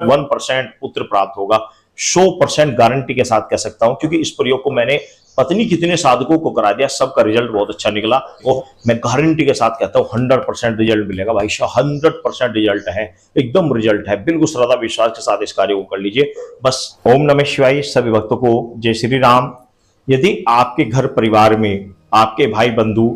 1% पुत्र प्राप्त होगा। 100% गारंटी के साथ कह सकता हूं, क्योंकि इस प्रयोग को मैंने पत्नी कितने साधकों को करा दिया, सबका रिजल्ट बहुत अच्छा निकला। तो मैं गारंटी के साथ कहता हूं 100% रिजल्ट मिलेगा भाई साहब, 100% रिजल्ट है, एकदम रिजल्ट है। बिल्कुल श्रद्धा विश्वास के साथ इस कार्य को कर लीजिए। बस ओम नमः शिवाय। सभी भक्तों को जय श्री राम। यदि आपके घर परिवार में आपके भाई बंधु,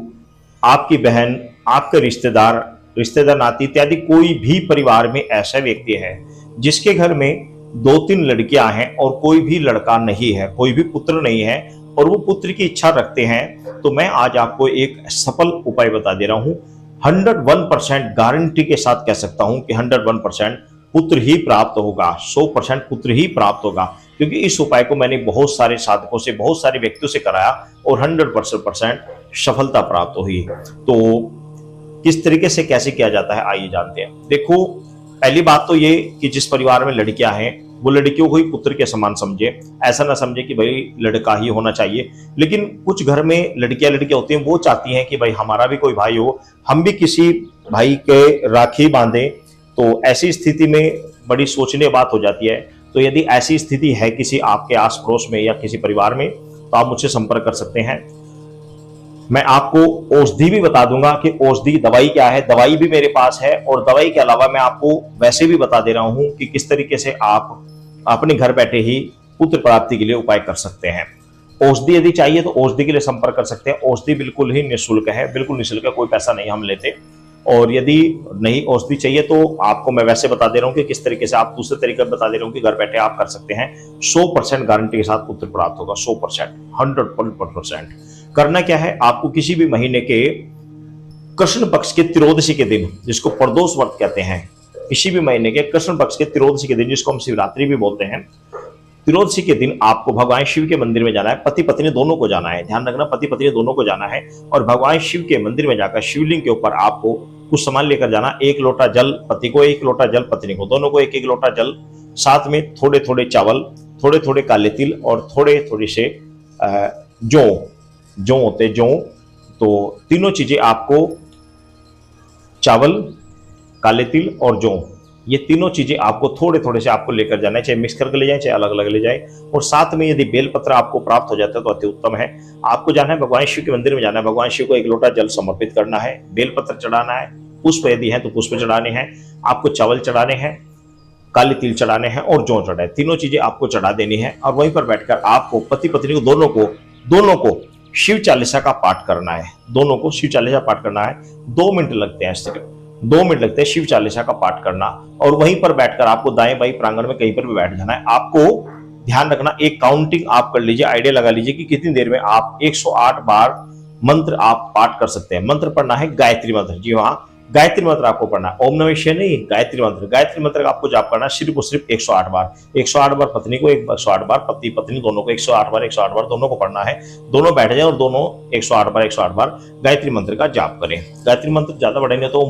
आपकी बहन, आपके रिश्तेदार नाती इत्यादि कोई भी परिवार में ऐसा व्यक्ति है जिसके घर में 2-3 लड़कियां हैं और कोई भी लड़का नहीं है, कोई भी पुत्र नहीं है, और वो पुत्र की इच्छा रखते हैं, तो मैं आज आपको एक सफल उपाय बता दे रहा हूं। 101% गारंटी के साथ कह सकता हूं कि 101% पुत्र ही प्राप्त होगा, 100% पुत्र ही प्राप्त होगा, क्योंकि इस उपाय को मैंने बहुत सारे साधकों से, बहुत सारे व्यक्तियों से कराया और 100% सफलता प्राप्त हुई। तो किस तरीके से कैसे किया जाता है आइए जानते हैं। देखो, पहली बात तो ये कि जिस परिवार में लड़कियां हैं वो लड़कियों को ही पुत्र के समान समझे, ऐसा ना समझे कि भाई लड़का ही होना चाहिए। लेकिन कुछ घर में लड़कियां होती हैं, वो चाहती हैं कि भाई हमारा भी कोई भाई हो, हम भी किसी भाई के राखी बांधे। तो ऐसी स्थिति में बड़ी सोचनीय बात हो जाती है। तो यदि ऐसी स्थिति है किसी आपके आस पड़ोस में या किसी परिवार में, तो आप मुझसे संपर्क कर सकते हैं। मैं आपको औषधि भी बता दूंगा कि औषधि दवाई क्या है, दवाई भी मेरे पास है, और दवाई के अलावा मैं आपको वैसे भी बता दे रहा हूं कि किस तरीके से आप अपने घर बैठे ही पुत्र प्राप्ति के लिए उपाय कर सकते हैं। औषधि यदि चाहिए तो औषधि के लिए संपर्क कर सकते हैं। औषधि बिल्कुल ही निःशुल्क है, बिल्कुल निःशुल्क है, कोई पैसा नहीं हम लेते। और यदि नहीं औषधि चाहिए तो आपको मैं वैसे बता दे रहा हूं कि किस तरीके से, आप दूसरे तरीके बता दे रहा हूं कि घर बैठे आप कर सकते हैं। 100% गारंटी के साथ पुत्र प्राप्त होगा, 100%, 100%। करना क्या है, आपको किसी भी महीने के कृष्ण पक्ष के त्रयोदशी के दिन, जिसको प्रदोष व्रत कहते हैं, किसी भी महीने के कृष्ण पक्ष के त्रयोदशी के दिन, जिसको हम शिवरात्रि भी बोलते हैं, त्रयोदशी के दिन आपको भगवान शिव के मंदिर में जाना है। पति पत्नी दोनों को जाना है, ध्यान रखना, पति पत्नी दोनों को जाना है। और भगवान शिव के मंदिर में जाकर शिवलिंग के ऊपर आपको कुछ सामान लेकर जाना। 1 लोटा जल पति को, 1 लोटा जल पत्नी को, दोनों को 1-1 लोटा जल, साथ में थोड़े थोड़े चावल, थोड़े थोड़े काले तिल और थोड़े थोड़े से जौ होते जौ। तो तीनों चीजें आपको, चावल, काले तिल और जौ, ये तीनों चीजें आपको थोड़े थोड़े से आपको लेकर जाना है, चाहे मिक्स करके ले जाए चाहे अलग अलग ले जाए। और साथ में यदि बेलपत्र आपको प्राप्त हो जाता है तो अति उत्तम है। आपको जाना है भगवान शिव के मंदिर में जाना है, भगवान शिव को 1 लोटा जल समर्पित करना है, बेलपत्र चढ़ाना है, पुष्प यदि है तो पुष्प चढ़ाने हैं, आपको चावल चढ़ाने हैं, काले तिल चढ़ाने हैं और जौ चढ़ाए, तीनों चीजें आपको चढ़ा देनी है। और वहीं पर बैठकर आपको पति पत्नी को दोनों को शिव चालीसा का पाठ करना है, दोनों को शिव चालीसा पाठ करना है। 2 मिनट लगते हैं, सिर्फ 2 मिनट लगते हैं शिव चालीसा का पाठ करना। और वहीं पर बैठकर आपको दाएं बाएं प्रांगण में कहीं पर भी बैठ जाना है। आपको ध्यान रखना, एक काउंटिंग आप कर लीजिए, आइडिया लगा लीजिए कि कितनी देर में आप 108 बार मंत्र आप पाठ कर सकते हैं। मंत्र पढ़ना है गायत्री मंत्र, जी हाँ, गायत्री मंत्र आपको पढ़ना है, ओम नमः शिवाय नहीं, गायत्री मंत्र का आपको जाप करना है सिर्फ और सिर्फ 108 बार। 108 बार पत्नी को, 108 बार पति पत्नी दोनों को, 108 बार दोनों को पढ़ना है। दोनों बैठ जाए और दोनों 108 बार गायत्री मंत्र का जाप करें। गायत्री मंत्र ज्यादा बढ़ेंगे तो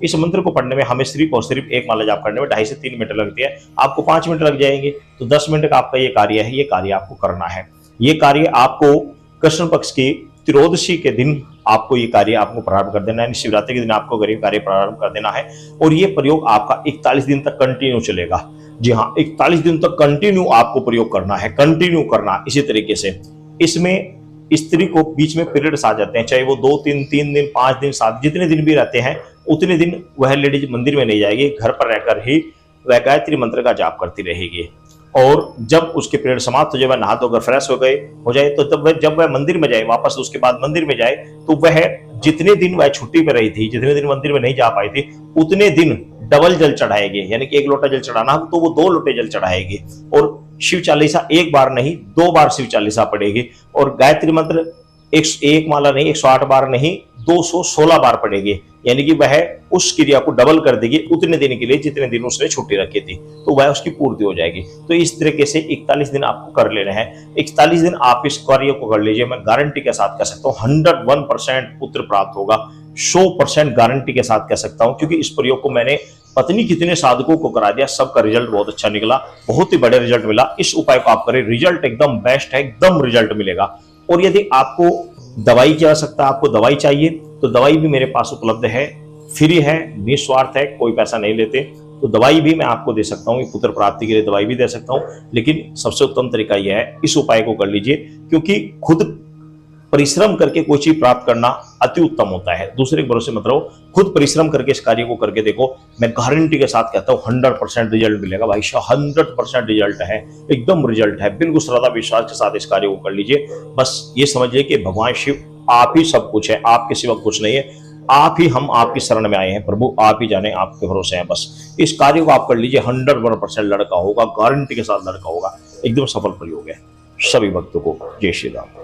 इस मंत्र को पढ़ने में हमें सिर्फ और सिर्फ 1 माला जाप करने में 2.5 से 3 मिनट लगती है। आपको 5 मिनट लग जाएंगे, तो 10 मिनट का आपका ये कार्य है, ये कार्य आपको करना है। ये कार्य आपको कृष्ण पक्ष की त्रयोदशी के दिन आपको ये कार्य आपको प्रारंभ कर देना है, शिवरात्रि के दिन आपको गरीब कार्य प्रारंभ कर देना है। और ये प्रयोग आपका 41 दिन तक कंटिन्यू चलेगा। जी हाँ, 41 दिन तक कंटिन्यू आपको प्रयोग करना है, कंटिन्यू करना। इसी तरीके से इसमें स्त्री को बीच में पीरियड्स आ जाते हैं, चाहे वो 2-3 दिन 5 दिन 7 जितने दिन भी रहते हैं, उतने दिन वह लेडीज मंदिर में नहीं जाएगी, घर पर रहकर ही वह गायत्री मंत्र का जाप करती रहेगी। और जब उसके पीरियड समाप्त हो जाए, वह नहा धोकर फ्रेश हो जाए, तो तब जब वह मंदिर में जाए, वापस उसके बाद मंदिर में जाए, तो वह जितने दिन वह छुट्टी पे रही थी, जितने दिन मंदिर में नहीं जा पाई थी, उतने दिन डबल जल चढ़ाएगी। यानी कि 1 लोटा जल चढ़ाना तो वो 2 लोटे जल चढ़ाएगी। और शिव चालीसा 1 बार नहीं 2 बार शिव चालीसा पढ़ेगी। और गायत्री मंत्र 1 माला नहीं, 108 बार नहीं, 216 बार पढ़ेगी। यानी कि वह उस क्रिया को डबल कर देगी उतने दिन के लिए जितने दिन उसने छुट्टी रखी थी, तो वह उसकी पूर्ति हो जाएगी। तो इस तरीके से 41 दिन आपको कर लेने हैं। 41 दिन आप इस कार्य को कर लीजिए, मैं गारंटी के साथ कह सकता हूँ 101% पुत्र प्राप्त होगा। 100% गारंटी के साथ कह सकता हूँ, क्योंकि इस प्रयोग को मैंने पत्नी कितने साधकों को करा दिया, सबका रिजल्ट बहुत अच्छा निकला, बहुत ही बड़े रिजल्ट मिला। इस उपाय को आप करें, रिजल्ट एकदम बेस्ट है, एकदम रिजल्ट मिलेगा। और यदि आपको दवाई की आवश्यकता, आपको दवाई चाहिए, तो दवाई भी मेरे पास उपलब्ध है। फ्री है, निस्वार्थ है, कोई पैसा नहीं लेते। तो दवाई भी मैं आपको दे सकता हूँ, पुत्र प्राप्ति के लिए दवाई भी दे सकता हूँ, लेकिन सबसे उत्तम तरीका यह है इस उपाय को कर लीजिए, क्योंकि खुद परिश्रम करके कोई चीज प्राप्त करना अति उत्तम होता है। दूसरे के भरोसे मत रहो, खुद परिश्रम करके इस कार्य को करके देखो। मैं गारंटी के साथ कहता हूँ 100% रिजल्ट मिलेगा भाई, 100% रिजल्ट है, एकदम रिजल्ट है। बिल्कुल श्रद्धा विश्वास के साथ इस कार्य को कर लीजिए। बस ये समझिए कि भगवान शिव आप ही सब कुछ है, आपके सिवा कुछ नहीं है। आप ही, हम आपकी शरण में आए हैं प्रभु, आप ही जाने, आपके भरोसे हैं। बस इस कार्य को आप कर लीजिए, 100% लड़का होगा, गारंटी के साथ लड़का होगा, एकदम सफल प्रयोग है। सभी भक्तों को जय श्री राम।